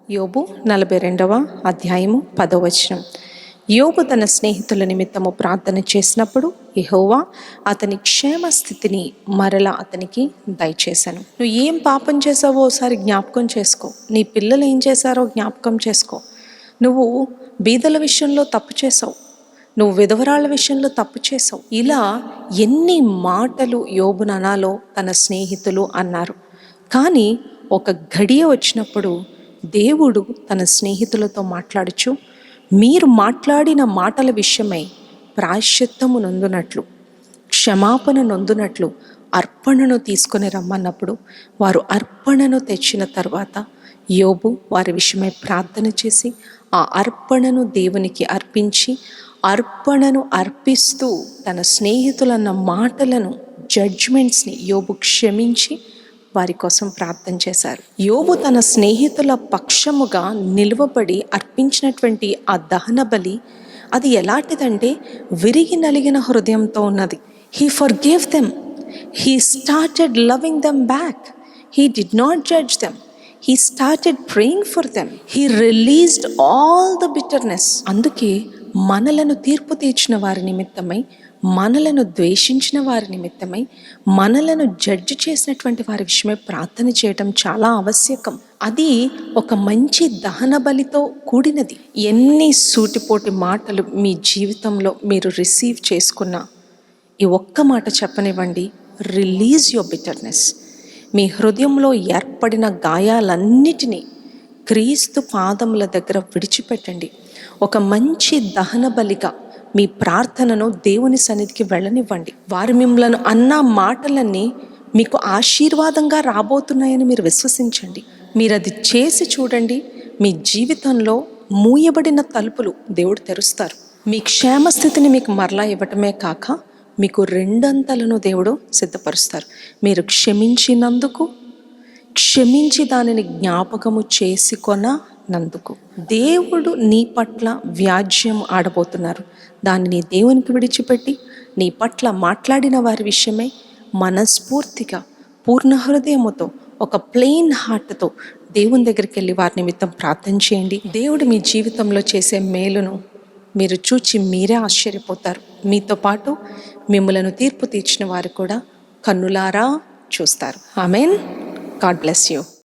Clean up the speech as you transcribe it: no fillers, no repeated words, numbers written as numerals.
యోబు 42వ అధ్యాయము 10వ వచనం. యోబు తన స్నేహితుల నిమిత్తము ప్రార్థన చేసినప్పుడు యెహోవా అతని క్షేమస్థితిని మరలా అతనికి దయచేశాను. నువ్వు ఏం పాపం చేసావో ఒకసారి జ్ఞాపకం చేసుకో. నీ పిల్లలు ఏం చేశారో జ్ఞాపకం చేసుకో. నువ్వు బీదల విషయంలో తప్పు చేసావు, నువ్వు విధవరాళ్ళ విషయంలో తప్పు చేసావు. ఇలా ఎన్ని మాటలు యోబును అనాలో తన స్నేహితులు అన్నారు. కానీ ఒక గడియ వచ్చినప్పుడు దేవుడు తన స్నేహితులతో మాట్లాడుచు, మీరు మాట్లాడిన మాటల విషయమై ప్రాయశ్చిత్తము నొందునట్లు, క్షమాపణ నొందునట్లు అర్పణను తీసుకొని రమ్మన్నప్పుడు వారు అర్పణను తెచ్చిన తర్వాత యోబు వారి విషయమై ప్రార్థన చేసి ఆ అర్పణను దేవునికి అర్పించి, అర్పణను అర్పిస్తూ తన స్నేహితులన్న మాటలను, జడ్జ్మెంట్స్ని యోబు క్షమించి వారి కోసం ప్రార్థన చేశారు. యోబు తన స్నేహితుల పక్షముగా నిలువబడి అర్పించినటువంటి ఆ దహన బలి అది ఎలాంటిదంటే విరిగి నలిగిన హృదయంతో ఉన్నది. He forgave them, he started loving them back, he did not judge them, he started praying for them, he released all the bitterness. అందుకే మనలను తీర్పు తీర్చిన వారి నిమిత్తమై, మనలను ద్వేషించిన వారి నిమిత్తమై, మనలను జడ్జి చేసినటువంటి వారి విషయమై ప్రార్థన చేయటం చాలా ఆవశ్యకం. అది ఒక మంచి దహన బలితో కూడినది. ఎన్ని సూటిపోటి మాటలు మీ జీవితంలో మీరు రిసీవ్ చేసుకున్నా ఈ ఒక్క మాట చెప్పనివ్వండి, రిలీజ్ యువర్ బిటర్నెస్. మీ హృదయంలో ఏర్పడిన గాయాలన్నిటినీ క్రీస్తు పాదముల దగ్గర విడిచిపెట్టండి. ఒక మంచి దహన బలిగా మీ ప్రార్థనను దేవుని సన్నిధికి వెళ్ళనివ్వండి. వారు మిమ్మల్ని అన్న మాటలన్నీ మీకు ఆశీర్వాదంగా రాబోతున్నాయని మీరు విశ్వసించండి. మీరు అది చేసి చూడండి, మీ జీవితంలో మూయబడిన తలుపులు దేవుడు తెరుస్తారు. మీ క్షేమస్థితిని మీకు మరలా ఇవ్వటమే కాక మీకు రెండంతలను దేవుడు సిద్ధపరుస్తారు. మీరు క్షమించినందుకు, క్షమించి దానిని జ్ఞాపకము చేసుకొనందుకు దేవుడు నీ పట్ల వ్యాజ్యం ఆడబోతున్నారు. దానిని దేవునికి విడిచిపెట్టి నీ పట్ల మాట్లాడిన వారి విషయమై మనస్ఫూర్తిగా పూర్ణ హృదయముతో ఒక ప్లెయిన్ హార్ట్తో దేవుని దగ్గరికి వెళ్ళి వారి నిమిత్తం ప్రార్థన చేయండి. దేవుడు మీ జీవితంలో చేసే మేలును మీరు చూచి మీరే ఆశ్చర్యపోతారు. మీతో పాటు మిమ్మలను తీర్పు తీర్చిన వారు కూడా కన్నులారా చూస్తారు. ఆమేన్. God bless you.